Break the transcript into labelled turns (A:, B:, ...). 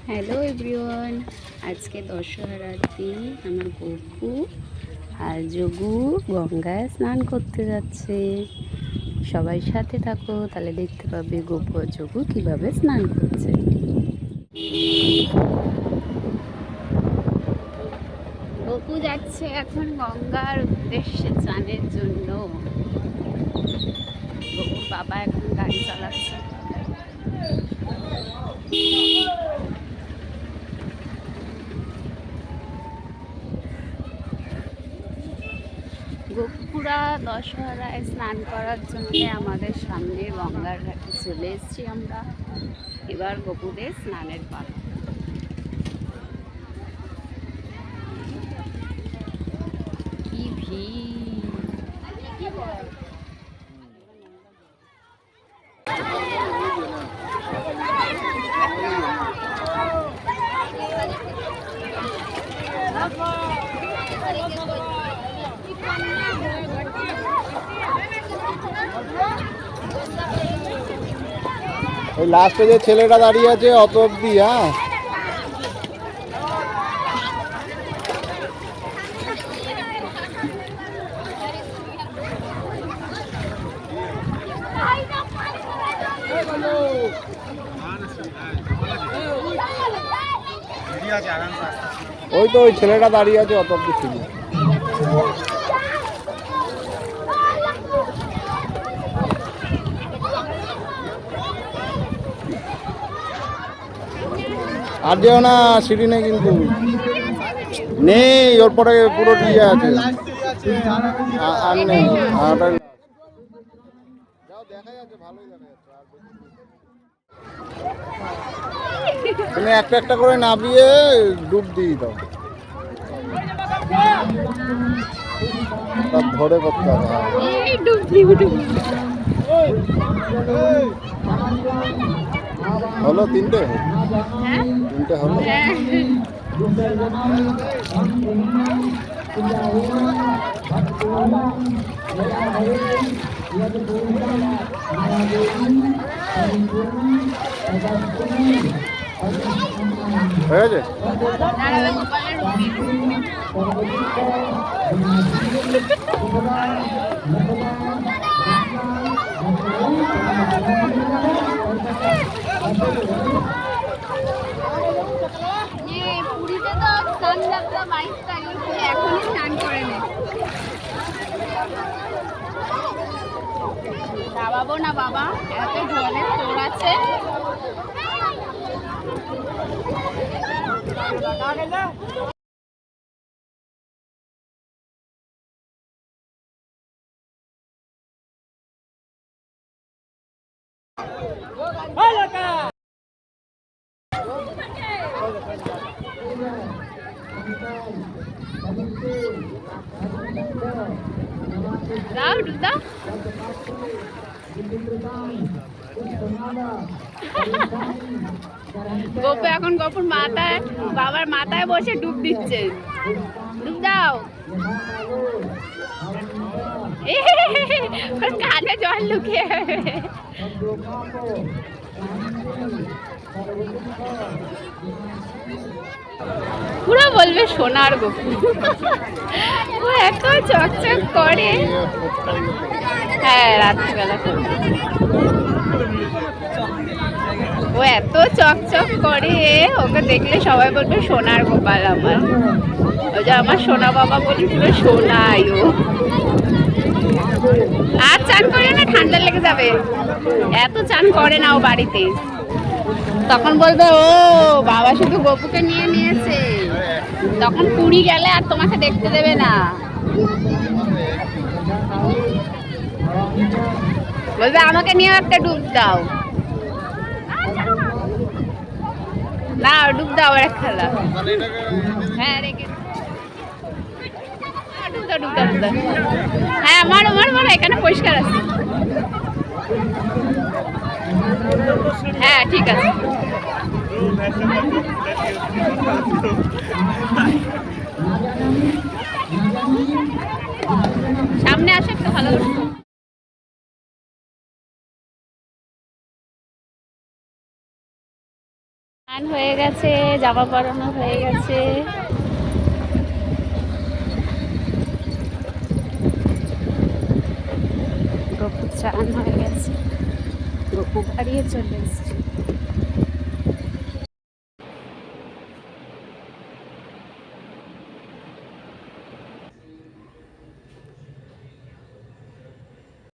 A: Hello everyone, আজকে দশহরার দিন আমার গপু আর যোগু গঙ্গায় স্নান করতে যাচ্ছে। সবাই সাথে থাকো, তাহলে দেখতে পাবে গপু আর যোগু কীভাবে স্নান করছে। গপু যাচ্ছে এখন গঙ্গার উদ্দেশ্যে স্নানের জন্য। গপুর বাবা এখন গাড়ি চালাচ্ছে। গোপুরা দশহরায় স্নান করার জন্য আমাদের সামনে গঙ্গার ঘাটে চলে এসেছি আমরা। এবার গোপুদের স্নানের পালা। কি ভিড়!
B: ওই লাস্টে যে ছেলেটা দাঁড়িয়ে আছে অত অব্দি। হ্যাঁ, ওই তো ওই ছেলেটা দাঁড়িয়ে আছে অত অব্দি ছিল। আর যেও না, সিঁড়ি নেই কিন্তু, নেই ওর পরে পুরো দিয়ে আছে। আর নেই, দেখা যাচ্ছে, ভালোই দেখা যাচ্ছে। তুমি একটা একটা করে নামিয়ে ডুব দিয়ে দাও, ধরে করতে হবে। হলো তিনটে হলো। হয়ে গেছে।
A: পুরীতে তো স্নান যাত্রা 22 তারিখ, এখনই স্নান করে নে। নামাবো না বাবা, এত জলের তোর আছে। গপু এখন গপুর মাথায়, বাবার মাথায় বসে ডুব দিচ্ছে। ডুব দাও। কানে জল লুকিয়ে পুরো বলবে সোনার গপু। ও এত চকচক করে। হ্যাঁ, রাত্রিবেলা করবে। ও এত চকচক করে, ওকে দেখলে সবাই বলবে সোনার গোপাল আমার। ওই যে আমার সোনা বাবা বলি, পুরো সোনাই ও। আর চান করে না, ঠান্ডা লেগে যাবে। এত চান করে না ও বাড়িতে। তখন বলবে ও বাবা শুধু গপুকে নিয়ে নিয়েছে, তখন পুরী গেলে আর তোমাকে দেখতে দেবে না। বলবে আমাকে নিয়ে একটা ডুব দাও। না, ডুব দাও এক খেলা। হ্যাঁ, রেখে ডুব দাও, ডুব দাও, ডুব দাও। হ্যাঁ, মারো মারো মারো, এখানে পরিষ্কার আছে। হ্যাঁ, ঠিক আছে। সামনে আসে একটা ভালো। স্নান হয়ে গেছে, জামা পরানো হয়ে গেছে। গপু চান হয়ে গেছে, গপু বাড়িয়ে চলে এসছে।